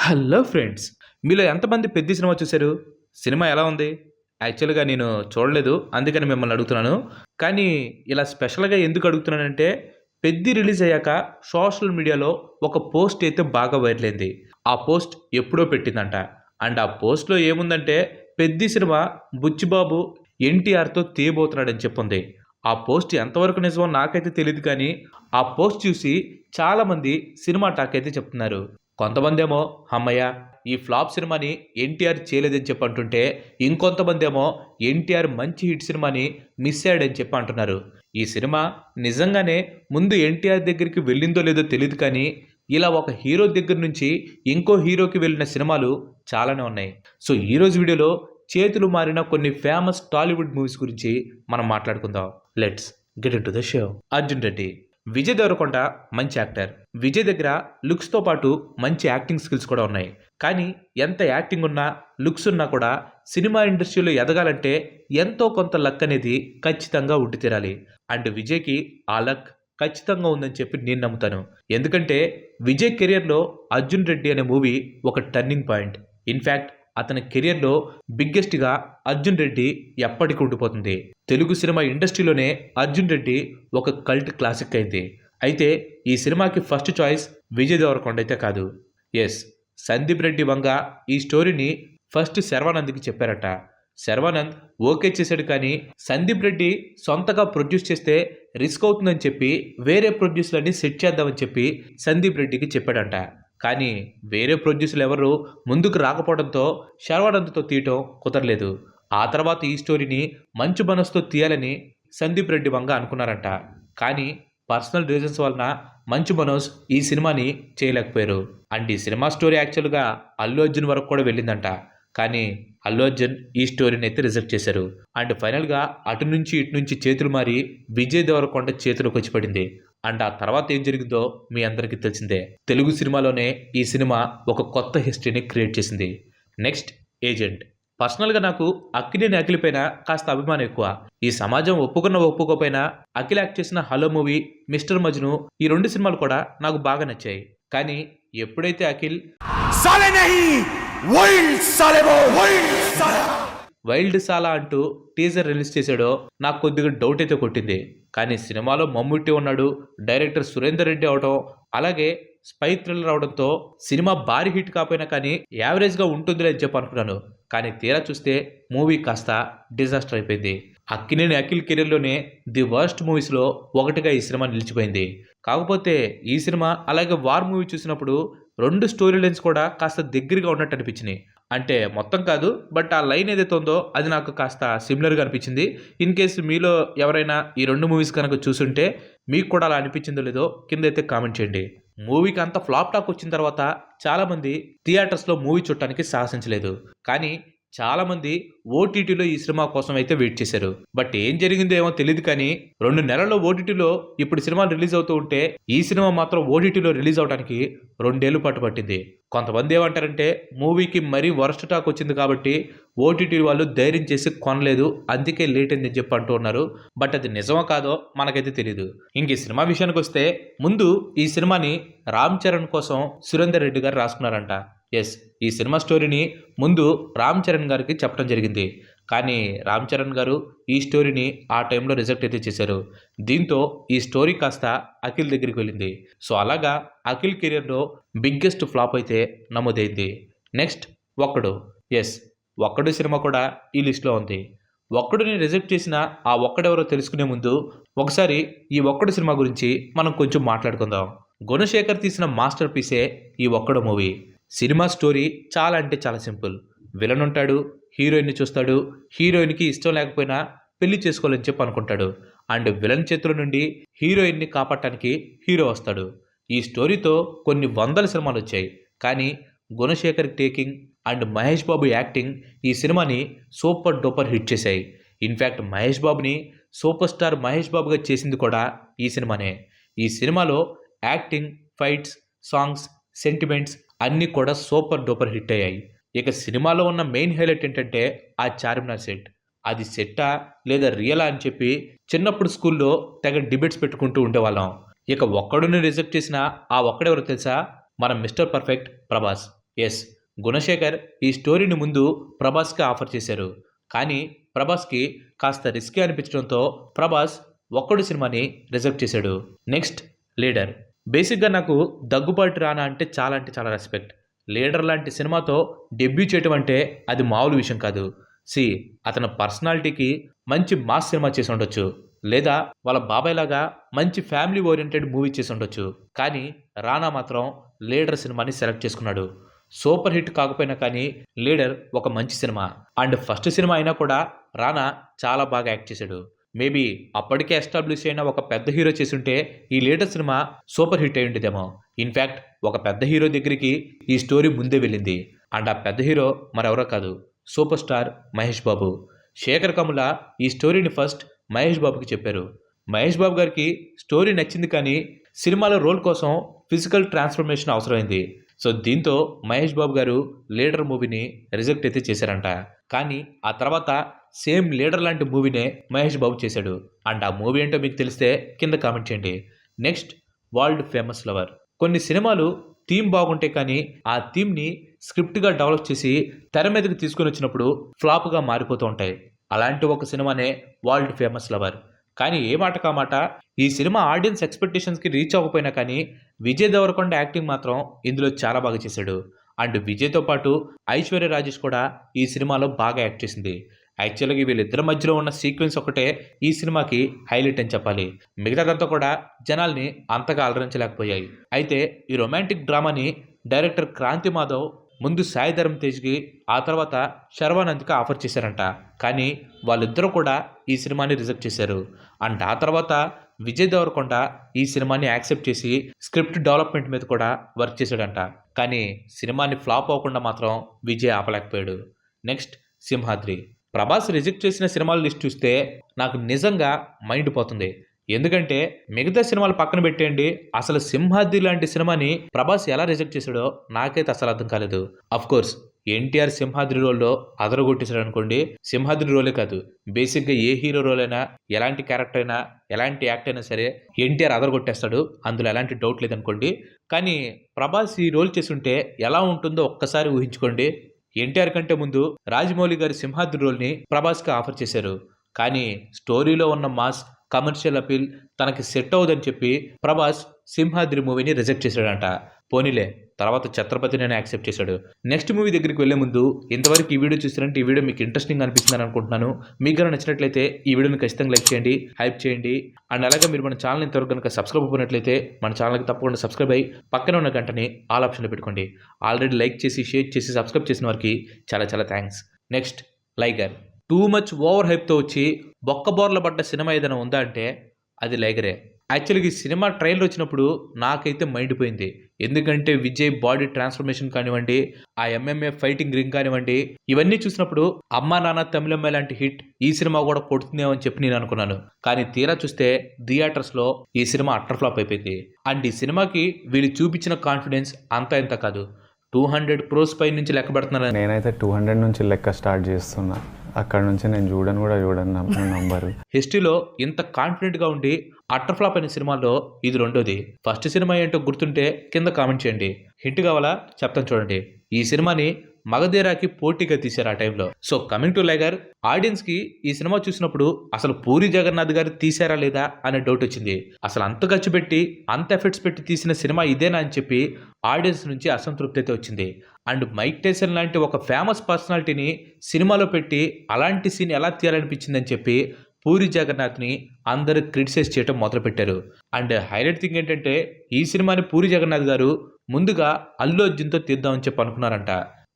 Hello friends, మీలో ఎంతమంది 'Peddi' cinema చూసారు? సినిమా ఎలా ఉంది? యాక్చువల్‌గా నేను చూడలేదు. అందుకని మిమ్మల్ని అడుగుతున్నాను. కానీ ఇలా స్పెషల్‌గా ఎందుకు అడుగుతున్నానంటే 'పెద్ది' రిలీజ్ అయ్యాక సోషల్ మీడియాలో ఒక పోస్ట్ అయితే బాగా వైరల్ అయింది. ఆ పోస్ట్ ఎప్పుడో పెట్టిందంట. అండ్ ఆ పోస్ట్‌లో ఏముందంటే 'పెద్ది' సినిమా బుచ్చిబాబు ఎన్టీఆర్‌తో తీయబోతున్నాడని చెప్పుంది. ఆ పోస్ట్ ఎంతవరకు నిజమో నాకైతే తెలీదు కానీ, ఆ పోస్ట్ చూసి చాలామంది సినిమా టాక్ అయితే చెప్తున్నారు. కొంతమందేమో హమ్మయ్య! ఈ ఫ్లాప్ సినిమాని ఎన్టీఆర్ చేయలేదని చెప్పి అంటుంటే, ఇంకొంతమందేమో ఎన్టీఆర్ మంచి హిట్ సినిమాని మిస్ అయ్యాడని చెప్పి అంటున్నారు. ఈ సినిమా నిజంగానే ముందు ఎన్టీఆర్ దగ్గరికి వెళ్ళిందో లేదో తెలీదు కానీ, ఇలా ఒక హీరో దగ్గర నుంచి ఇంకో హీరోకి వెళ్ళిన సినిమాలు చాలానే ఉన్నాయి. సో, ఈరోజు వీడియోలో చేతులు మారిన కొన్ని ఫేమస్ టాలీవుడ్ మూవీస్ గురించి మనం మాట్లాడుకుందాం. Let's get into the show. 'Arjun Reddy'. Vijay Deverakonda మంచి యాక్టర్. విజయ్ దగ్గర లుక్స్‌తో పాటు మంచి యాక్టింగ్ స్కిల్స్ కూడా ఉన్నాయి. కానీ ఎంత యాక్టింగ్ ఉన్నా, లుక్స్ ఉన్నా కూడా సినిమా ఇండస్ట్రీలో ఎదగాలంటే ఎంతో కొంత లక్ అనేది ఖచ్చితంగా ఉండి తీరాలి. అండ్ విజయ్‌కి ఆ లక్ ఖచ్చితంగా ఉందని చెప్పి నేను నమ్ముతాను. ఎందుకంటే విజయ్ కెరియర్‌లో 'అర్జున్ రెడ్డి' అనే మూవీ ఒక టర్నింగ్ పాయింట్. ఇన్‌ఫాక్ట్ అతని కెరియర్‌లో బిగ్గెస్ట్‌గా 'అర్జున్ రెడ్డి' ఎప్పటికి ఉండిపోతుంది. తెలుగు సినిమా ఇండస్ట్రీలోనే 'అర్జున్ రెడ్డి' ఒక కల్ట్ క్లాసిక్ అయింది. అయితే ఈ సినిమాకి ఫస్ట్ చాయిస్ విజయ్ దేవరకొండ అయితే కాదు. యెస్, సందీప్ రెడ్డి వంగ ఈ స్టోరీని ఫస్ట్ శర్వానంద్‌కి చెప్పారట. శర్వానంద్ ఓకే చేశాడు కానీ సందీప్ రెడ్డి సొంతగా ప్రొడ్యూస్ చేస్తే రిస్క్ అవుతుందని చెప్పి వేరే ప్రొడ్యూసర్‌లని సెట్ చేద్దామని చెప్పి సందీప్ రెడ్డికి చెప్పాడంట. కానీ వేరే ప్రొడ్యూసర్లు ఎవరు ముందుకు రాకపోవడంతో శర్వానంద్‌తో తీయటం కుదరలేదు. ఆ తర్వాత ఈ స్టోరీని మంచు మనసుతో తీయాలని సందీప్ రెడ్డి వంగ అనుకున్నారంట. కానీ పర్సనల్ రీజన్స్ వలన మంచు మనోజ్ ఈ సినిమాని చేయలేకపోయారు. అండ్ ఈ సినిమా స్టోరీ యాక్చువల్‌గా అల్లు అర్జున్ వరకు కూడా వెళ్ళిందంట. కానీ అల్లు అర్జున్ ఈ స్టోరీని అయితే రిజెక్ట్ చేశారు. అండ్ ఫైనల్‌గా అటు నుంచి ఇటు నుంచి చేతులు మారి విజయ్ దేవరకొండ చేతిలోకి వచ్చి పడింది. అండ్ ఆ తర్వాత ఏం జరిగిందో మీ అందరికీ తెలిసిందే. తెలుగు సినిమాలోనే ఈ సినిమా ఒక కొత్త హిస్టరీని క్రియేట్ చేసింది. Next 'agent'. పర్సనల్‌గా నాకు అక్కినేని అఖిల్ పైన కాస్త అభిమానం ఎక్కువ. ఈ సమాజం ఒప్పుకోకపోయినా అఖిల్ యాక్ట్ చేసిన 'హలో' మూవీ, 'మిస్టర్ మజ్ను' ఈ 2 సినిమాలు కూడా నాకు బాగా నచ్చాయి. కానీ ఎప్పుడైతే అఖిల్ साले नहीं వైల్డ్ साले वो వైల్డ్ साला వైల్డ్ సాలా అంటూ టీజర్ రిలీజ్ చేశాడో నాకు కొద్దిగా డౌట్ అయితే కొట్టింది. కానీ సినిమాలో మమ్ముట్టి ఉన్నాడు, డైరెక్టర్ సురేందర్ రెడ్డి అవడం, అలాగే స్పై థ్రిల్లర్ అవడంతో సినిమా భారీ హిట్ కాకపోయినా కానీ యావరేజ్గా ఉంటుందిలే అని చెప్పి అనుకున్నాను. కానీ తీరా చూస్తే మూవీ కాస్త డిజాస్టర్ అయిపోయింది. అక్కినేని అఖిల్ కెరీర్లోనే ది వర్స్ట్ మూవీస్లో ఒకటిగా ఈ సినిమా నిలిచిపోయింది. కాకపోతే ఈ సినిమా అలాగే వార్ మూవీ చూసినప్పుడు 2 స్టోరీ లైన్స్ కూడా కాస్త దగ్గరగా ఉన్నట్టు అనిపించినాయి. అంటే మొత్తం కాదు, బట్ ఆ లైన్ ఏదైతే ఉందో అది నాకు కాస్త సిమిలర్గా అనిపించింది. ఇన్ కేసు మీలో ఎవరైనా ఈ 2 మూవీస్ కనుక చూసుంటే మీకు కూడా అలా అనిపించిందో లేదో కింద అయితే కామెంట్ చేయండి. మూవీకి అంత ఫ్లాప్ టాక్ వచ్చిన తర్వాత చాలామంది థియేటర్స్లో మూవీ చూడటానికి సాహసించలేదు. కానీ చాలామంది ఓటీటీలో ఈ సినిమా కోసం అయితే వెయిట్ చేశారు. బట్ ఏం జరిగిందో ఏమో తెలియదు కానీ 2 నెలల్లో ఓటీటీలో ఇప్పుడు సినిమాలు రిలీజ్ అవుతూ ఉంటే ఈ సినిమా మాత్రం ఓటీటీలో రిలీజ్ అవడానికి 2 ఏళ్ల పాటు పట్టింది. కొంతమంది ఏమంటారంటే మూవీకి మరీ వరస్ట్ టాక్ వచ్చింది కాబట్టి ఓటీటీ వాళ్ళు ధైర్యం చేసి కొనలేదు, అందుకే లేట్ అయిందని చెప్పి అంటూ ఉన్నారు. బట్ అది నిజమో కాదో మనకైతే తెలియదు. ఇంక ఈ సినిమా విషయానికి వస్తే ముందు ఈ సినిమాని రామ్ చరణ్ కోసం సురేందర్ రెడ్డి గారు రాసుకున్నారంట. ఎస్, ఈ సినిమా స్టోరీని ముందు రామ్ చరణ్ గారికి చెప్పడం జరిగింది. కానీ రామ్ చరణ్ గారు ఈ స్టోరీని ఆ టైంలో రిజెక్ట్ అయితే చేశారు. దీంతో ఈ స్టోరీ కాస్త అఖిల్ దగ్గరికి వెళ్ళింది. సో అలాగా అఖిల్ కెరియర్లో బిగ్గెస్ట్ ఫ్లాప్ అయితే నమోదైంది. నెక్స్ట్ 'ఒక్కడు'. ఎస్, 'ఒక్కడు' సినిమా కూడా ఈ లిస్ట్లో ఉంది. 'ఒక్కడుని' రిజెక్ట్ చేసిన ఆ ఒక్కడెవరో తెలుసుకునే ముందు ఒకసారి ఈ 'ఒక్కడు' సినిమా గురించి మనం కొంచెం మాట్లాడుకుందాం. గుణశేఖర్ తీసిన మాస్టర్ పీసే ఈ 'ఒక్కడు' మూవీ. సినిమా స్టోరీ చాలా అంటే చాలా సింపుల్. విలన్ ఉంటాడు, హీరోయిన్ని చూస్తాడు, హీరోయిన్కి ఇష్టం లేకపోయినా పెళ్లి చేసుకోవాలని చెప్పి అనుకుంటాడు. అండ్ విలన్ చేతుల నుండి హీరోయిన్ని కాపాడటానికి హీరో వస్తాడు. ఈ స్టోరీతో కొన్ని వందల సినిమాలు వచ్చాయి. కానీ Gunasekhar taking and Mahesh Babu acting ఈ సినిమాని సూపర్ డూపర్ హిట్ చేశాయి. ఇన్ఫ్యాక్ట్ మహేష్ బాబుని సూపర్ స్టార్ మహేష్ బాబుగా చేసింది కూడా ఈ సినిమానే. ఈ సినిమాలో యాక్టింగ్, ఫైట్స్, సాంగ్స్, సెంటిమెంట్స్ అన్నీ కూడా సూపర్ డూపర్ హిట్ అయ్యాయి. ఇక సినిమాలో ఉన్న మెయిన్ హైలైట్ ఏంటంటే ఆ చార్మినార్ సెట్. అది సెట్టా లేదా రియలా అని చెప్పి చిన్నప్పుడు స్కూల్లో తెగ డిబేట్స్ పెట్టుకుంటూ ఉండేవాళ్ళం. ఇక 'ఒక్కడుని' రిజెక్ట్ చేసిన ఆ ఒక్కడెవరో తెలుసా? మన mister perfect Prabhas. Yes, Gunasekhar ఈ స్టోరీని ముందు ప్రభాస్కి ఆఫర్ చేశారు. కానీ ప్రభాస్కి కాస్త రిస్కీ అనిపించడంతో ప్రభాస్ ఒక్కడు సినిమాని రిజెక్ట్ చేశాడు. Next leader. బేసిక్గా నాకు దగ్గుబాటి రానా అంటే చాలా రెస్పెక్ట్. లీడర్ లాంటి సినిమాతో డెబ్యూ చేయటం అంటే అది మామూలు విషయం కాదు. అతని పర్సనాలిటీకి మంచి మాస్ సినిమా చేసి ఉండొచ్చు, లేదా వాళ్ళ బాబాయ్ లాగా మంచి ఫ్యామిలీ ఓరియంటెడ్ మూవీ చేసి ఉండొచ్చు. కానీ రానా మాత్రం లీడర్ సినిమాని సెలెక్ట్ చేసుకున్నాడు. సూపర్ హిట్ కాకపోయినా కానీ లీడర్ ఒక మంచి సినిమా. అండ్ ఫస్ట్ సినిమా అయినా కూడా రానా చాలా బాగా యాక్ట్ చేశాడు. మేబీ అప్పటికే ఎస్టాబ్లిష్ అయిన ఒక పెద్ద హీరో చేసుంటే ఈ లీడర్ సినిమా సూపర్ హిట్ అయి ఉండేదేమో. ఇన్ఫ్యాక్ట్ ఒక పెద్ద హీరో దగ్గరికి ఈ స్టోరీ ముందే వెళ్ళింది. అండ్ ఆ పెద్ద హీరో మరెవరో కాదు, సూపర్ స్టార్ మహేష్ బాబు. శేఖర్ కమ్ముల ఈ స్టోరీని ఫస్ట్ మహేష్ బాబుకి చెప్పారు. మహేష్ బాబు గారికి స్టోరీ నచ్చింది, కానీ సినిమాలో రోల్ కోసం ఫిజికల్ ట్రాన్స్ఫర్మేషన్ అవసరమైంది. దీంతో మహేష్ బాబు గారు లీడర్ మూవీని రిజెక్ట్ అయితే చేశారంట. కానీ ఆ తర్వాత సేమ్ లీడర్ లాంటి మూవీనే మహేష్ బాబు చేశాడు. అండ్ ఆ మూవీ ఏంటో మీకు తెలిస్తే కింద కామెంట్ చేయండి. Next world famous lover. కొన్ని సినిమాలు థీమ్ బాగుంటాయి, కానీ ఆ థీమ్ని స్క్రిప్ట్గా డెవలప్ చేసి తెర మీదకి తీసుకొని వచ్చినప్పుడు ఫ్లాప్గా మారిపోతూ ఉంటాయి. అలాంటి ఒక సినిమానే వరల్డ్ ఫేమస్ లవర్. కానీ ఏ మాట కామాట ఈ సినిమా ఆడియన్స్ ఎక్స్పెక్టేషన్స్కి రీచ్ అవ్వకపోయినా కానీ విజయ్ దేవరకొండ యాక్టింగ్ మాత్రం ఇందులో చాలా బాగా చేశాడు. అండ్ విజయ్తో పాటు ఐశ్వర్య రాజేష్ కూడా ఈ సినిమాలో బాగా యాక్ట్ చేసింది. యాక్చువల్గా వీళ్ళిద్దరి మధ్యలో ఉన్న సీక్వెన్స్ ఒకటే ఈ సినిమాకి హైలైట్ అని చెప్పాలి. మిగతాదంతా కూడా జనాల్ని అంతగా అలరించలేకపోయాయి. అయితే ఈ రొమాంటిక్ డ్రామాని డైరెక్టర్ క్రాంతి మాధవ్ ముందు సాయి ధరమ్ తేజ్కి, ఆ తర్వాత శర్వానంద్కి ఆఫర్ చేశారంట. కానీ వాళ్ళిద్దరూ కూడా ఈ సినిమాని రిజెక్ట్ చేశారు. అండ్ ఆ తర్వాత విజయ్ దేవరకొండ ఈ సినిమాని యాక్సెప్ట్ చేసి స్క్రిప్ట్ డెవలప్మెంట్ మీద కూడా వర్క్ చేశాడంట. కానీ సినిమాని ఫ్లాప్ అవ్వకుండా మాత్రం విజయ్ ఆపలేకపోయాడు. నెక్స్ట్ సింహాద్రి. ప్రభాస్ రిజెక్ట్ చేసిన సినిమాల లిస్ట్ చూస్తే నాకు నిజంగా మైండ్ పోతుంది. ఎందుకంటే మిగతా సినిమాలు పక్కన పెట్టేయండి, అసలు సింహాద్రి లాంటి సినిమాని ప్రభాస్ ఎలా రిజెక్ట్ చేశాడో నాకైతే అసలు అర్థం కాలేదు. అఫ్ కోర్స్ ఎన్టీఆర్ సింహాద్రి రోల్లో అదరగొట్టేశాడు అనుకోండి. సింహాద్రి రోలే కాదు, బేసిక్గా ఏ హీరో రోల్ అయినా, ఎలాంటి క్యారెక్టర్ అయినా, ఎలాంటి యాక్ట్ అయినా సరే ఎన్టీఆర్ అదరగొట్టేస్తాడు, అందులో ఎలాంటి డౌట్ లేదనుకోండి. కానీ ప్రభాస్ ఈ రోల్ చేసుంటే ఎలా ఉంటుందో ఒక్కసారి ఊహించుకోండి. ఎన్టీఆర్ కంటే ముందు రాజమౌళి గారి సింహాద్రి రోల్ని ప్రభాస్కి ఆఫర్ చేశారు. కానీ స్టోరీలో ఉన్న మాస్, కమర్షియల్ అపీల్ తనకి సెట్ అవ్వదని చెప్పి ప్రభాస్ సింహాద్రి మూవీని రిజెక్ట్ చేశాడంట. పోనీలే, తర్వాత ఛత్రపతిని యాక్సెప్ట్ చేశాడు. నెక్స్ట్ మూవీ దగ్గరికి వెళ్లే ముందు ఇంతవరకు ఈ వీడియో చూసినట్టు ఈ వీడియో మీకు ఇంట్రెస్టింగ్ అనిపిస్తుందని అనుకుంటున్నాను. మీకు కనుక నచ్చినట్లయితే ఈ వీడియోని ఖచ్చితంగా లైక్ చేయండి, హైప్ చేయండి. అండ్ అలాగే మీరు మన ఛానల్ ఇంతవరకు కనుక సబ్స్క్రైబ్ అయినట్లయితే మన ఛానల్కి తప్పకుండా సబ్స్క్రైబ్ అయ్యి పక్కన ఉన్న గంటని ఆల్ ఆప్షన్లో పెట్టుకోండి. ఆల్రెడీ లైక్ చేసి, షేర్ చేసి, సబ్స్క్రైబ్ చేసిన వారికి చాలా థ్యాంక్స్. నెక్స్ట్ లైగర్. టూ మచ్ ఓవర్ హైప్తో వచ్చి బొక్కబోర్ల పడ్డ సినిమా ఏదైనా ఉందా అంటే అది లైగరే. యాక్చువల్గా ఈ సినిమా ట్రైలర్ వచ్చినప్పుడు నాకైతే మైండ్ పోయింది. ఎందుకంటే విజయ్ బాడీ ట్రాన్స్ఫర్మేషన్ కానివ్వండి, ఆ ఎంఎంఏ ఫైటింగ్ రింగ్ కానివ్వండి, ఇవన్నీ చూసినప్పుడు అమ్మా నాన్న తమిళమ్మాయి లాంటి హిట్ ఈ సినిమా కూడా కొడుతుందేమో అని చెప్పి నేను అనుకున్నాను. కానీ తీరా చూస్తే థియేటర్స్లో ఈ సినిమా అట్టర్ ఫ్లాప్ అయిపోయింది. అండ్ ఈ సినిమాకి వీళ్ళు చూపించిన కాన్ఫిడెన్స్ అంతా ఇంత కాదు, 200 crores పై నుంచి లెక్క పెడుతున్నాను. నేనైతే 200 నుంచి లెక్క స్టార్ట్ చేస్తున్నా. అక్కడ నుంచి నేను చూడను నంబరు. హిస్టరీలో ఇంత కాన్ఫిడెంట్గా ఉండి అట్టర్ ఫ్లాప్ అయిన సినిమాల్లో ఇది రెండోది. ఫస్ట్ సినిమా ఏంటో గుర్తుంటే కింద కామెంట్ చేయండి. హిట్ కావాలా చెప్తాను చూడండి. ఈ సినిమాని మగధీరాకి పోటీగా తీశారు ఆ టైంలో. కమింగ్ టు లైగర్, ఆడియన్స్కి ఈ సినిమా చూసినప్పుడు అసలు పూరి జగన్నాథ్ గారు తీశారా లేదా అనే డౌట్ వచ్చింది. అసలు అంత ఖర్చు పెట్టి, అంత ఎఫర్ట్స్ పెట్టి తీసిన సినిమా ఇదేనా అని చెప్పి ఆడియన్స్ నుంచి అసంతృప్తి అయితే వచ్చింది. అండ్ మైక్ టైసన్ లాంటి ఒక ఫేమస్ పర్సనాలిటీని సినిమాలో పెట్టి అలాంటి సీన్ ఎలా తీయాలనిపించిందని చెప్పి పూరి జగన్నాథ్ని అందరూ క్రిటిసైజ్ చేయడం మొదలుపెట్టారు. అండ్ హైలైట్ థింగ్ ఏంటంటే ఈ సినిమాని పూరి జగన్నాథ్ గారు ముందుగా అల్లు అర్జున్తో తీద్దామని చెప్పి అనుకున్నారంట.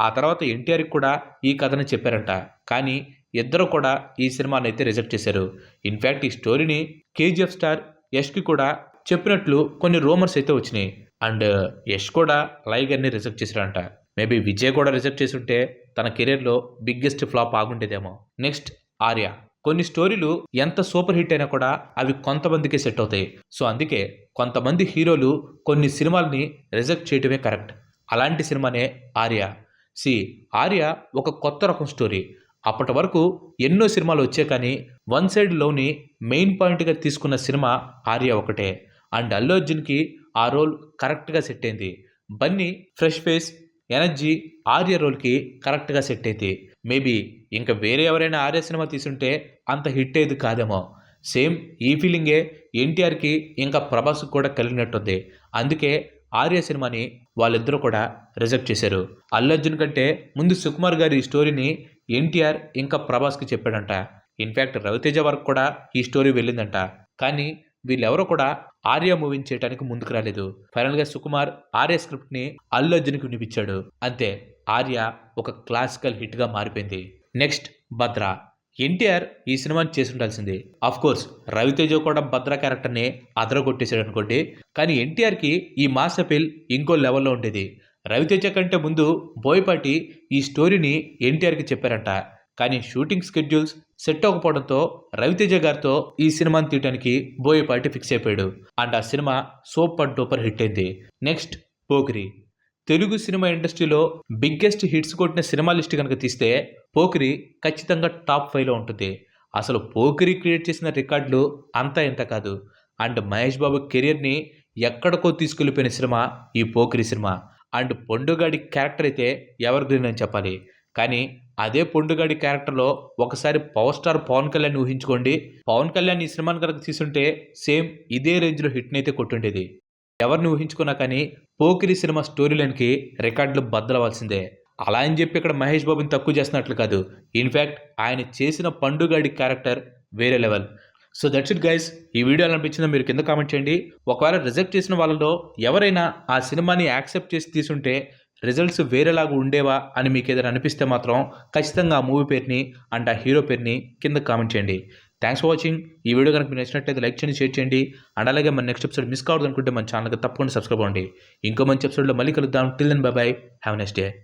ఆ తర్వాత ఎన్టీఆర్కి కూడా ఈ కథని చెప్పారంట. కానీ ఇద్దరు కూడా ఈ సినిమాని అయితే రిజెక్ట్ చేశారు. ఇన్ఫ్యాక్ట్ ఈ స్టోరీని కేజీఎఫ్ స్టార్ యష్కి కూడా చెప్పినట్లు కొన్ని రూమర్స్ అయితే వచ్చినాయి. అండ్ యష్ కూడా లైగర్ని రిజెక్ట్ చేశారంట. మేబీ విజయ్ కూడా రిజెక్ట్ చేసి ఉంటే తన కెరీర్లో బిగ్గెస్ట్ ఫ్లాప్ ఆగుండేదేమో. నెక్స్ట్ ఆర్య. కొన్ని స్టోరీలు ఎంత సూపర్ హిట్ అయినా కూడా అవి కొంతమందికే సెట్ అవుతాయి. అందుకే కొంతమంది హీరోలు కొన్ని సినిమాల్ని రిజెక్ట్ చేయటమే కరెక్ట్. అలాంటి సినిమానే ఆర్య. ఆర్య ఒక కొత్త రకం స్టోరీ. అప్పటి వరకు ఎన్నో సినిమాలు వచ్చాయి, కానీ వన్ సైడ్ లవ్ని మెయిన్ పాయింట్గా తీసుకున్న సినిమా ఆర్య ఒకటే. అండ్ అల్లు అర్జున్కి ఆ రోల్ కరెక్ట్గా సెట్ అయింది. Bunny fresh face, energy Arya రోల్కి కరెక్ట్గా సెట్ అయింది. మేబీ ఇంకా వేరే ఎవరైనా ఆర్య సినిమా తీసుంటే అంత హిట్ అయ్యేది కాదేమో. సేమ్ ఈ ఫీలింగే ఎన్టీఆర్కి ఇంకా ప్రభాస్కి కూడా కలిగినట్టుంది. అందుకే ఆర్య సినిమాని వాళ్ళిద్దరూ కూడా రిజెక్ట్ చేశారు. అల్లు అర్జున్ కంటే ముందు సుకుమార్ గారు ఈ స్టోరీని ఎన్టీఆర్ ఇంకా ప్రభాస్కి చెప్పాడంట. ఇన్ఫ్యాక్ట్ రవితేజ వరకు కూడా ఈ స్టోరీ వెళ్ళిందంట. కానీ వీళ్ళెవరూ కూడా ఆర్య మూవీని చేయడానికి ముందుకు రాలేదు. ఫైనల్గా సుకుమార్ ఆర్య స్క్రిప్ట్ని అల్లు అర్జున్కి వినిపించాడు. అంతే, ఆర్య ఒక క్లాసికల్ హిట్గా మారిపోయింది. నెక్స్ట్ భద్ర. ఎన్టీఆర్ ఈ సినిమాని చేసి ఉండాల్సింది. కోర్స్ రవితేజ కూడా భద్ర క్యారెక్టర్ని అదరగొట్టేశాడు అనుకోండి. కానీ ఎన్టీఆర్కి ఈ మాస్ అపీల్ ఇంకో లెవెల్లో ఉండేది. రవితేజ కంటే ముందు బోయపాటి ఈ స్టోరీని ఎన్టీఆర్కి చెప్పారంట. కానీ షూటింగ్ స్కెడ్యూల్స్ సెట్ అవ్వకపోవడంతో రవితేజ గారితో ఈ సినిమాని తీయడానికి బోయపాటి ఫిక్స్ అయిపోయాడు. అండ్ ఆ సినిమా సూపర్ డూపర్ హిట్ అయింది. నెక్స్ట్ పోకిరి. తెలుగు సినిమా ఇండస్ట్రీలో బిగ్గెస్ట్ హిట్స్ కొట్టిన సినిమా లిస్ట్ కనుక తీస్తే పోకిరి ఖచ్చితంగా టాప్ 5లో ఉంటుంది. అసలు పోకిరి క్రియేట్ చేసిన రికార్డులు అంతా ఇంత కాదు. అండ్ మహేష్ బాబు కెరియర్ని ఎక్కడికో తీసుకెళ్ళిపోయిన సినిమా ఈ పోకిరి సినిమా. అండ్ పొండుగాడి క్యారెక్టర్ అయితే ఎవర్ గ్రీన్ అని చెప్పాలి. కానీ అదే పొండుగాడి క్యారెక్టర్లో ఒకసారి పవర్ స్టార్ పవన్ కళ్యాణ్ ఊహించుకోండి. పవన్ కళ్యాణ్ ఈ సినిమాని కనుక తీసుంటే సేమ్ ఇదే రేంజ్లో హిట్ని అయితే కొట్టుండేది. ఎవరిని ఊహించుకున్నా కానీ పోకిరి సినిమా స్టోరీ లైన్కి రికార్డులు బద్దలవలసిందే. అలా అని చెప్పి ఇక్కడ మహేష్ బాబుని తక్కువ చేస్తున్నట్లు కాదు. ఇన్ఫ్యాక్ట్ ఆయన చేసిన పండుగాడి క్యారెక్టర్ వేరే level. So that's it guys. ఈ వీడియో ఎలా అనిపించిందో మీరు కింద కామెంట్ చేయండి. ఒకవేళ రిజెక్ట్ చేసిన వాళ్ళలో ఎవరైనా ఆ సినిమాని యాక్సెప్ట్ చేసి తీసుంటే రిజల్ట్స్ వేరేలాగా ఉండేవా అని మీకు ఏదైనా అనిపిస్తే మాత్రం ఖచ్చితంగా ఆ మూవీ పేరుని అండ్ ఆ హీరో పేరుని కింద కామెంట్ చేయండి. Thanks for watching. ఈ వీడియో కనుక మీకు నచ్చినట్లయితే లైక్ చేయండి, షేర్ చేయండి. అండ్ అలాగే మన నెక్స్ట్ ఎపిసోడ్ మిస్ కావద్దు అనుకుంటే మన ఛానల్కి తప్పకుండా సబ్స్క్రైబ్ అవ్వండి. ఇంకో మంచి ఎపిసోడ్లో మళ్ళీ కలుద్దాం. Till then bye bye. Have a nice day.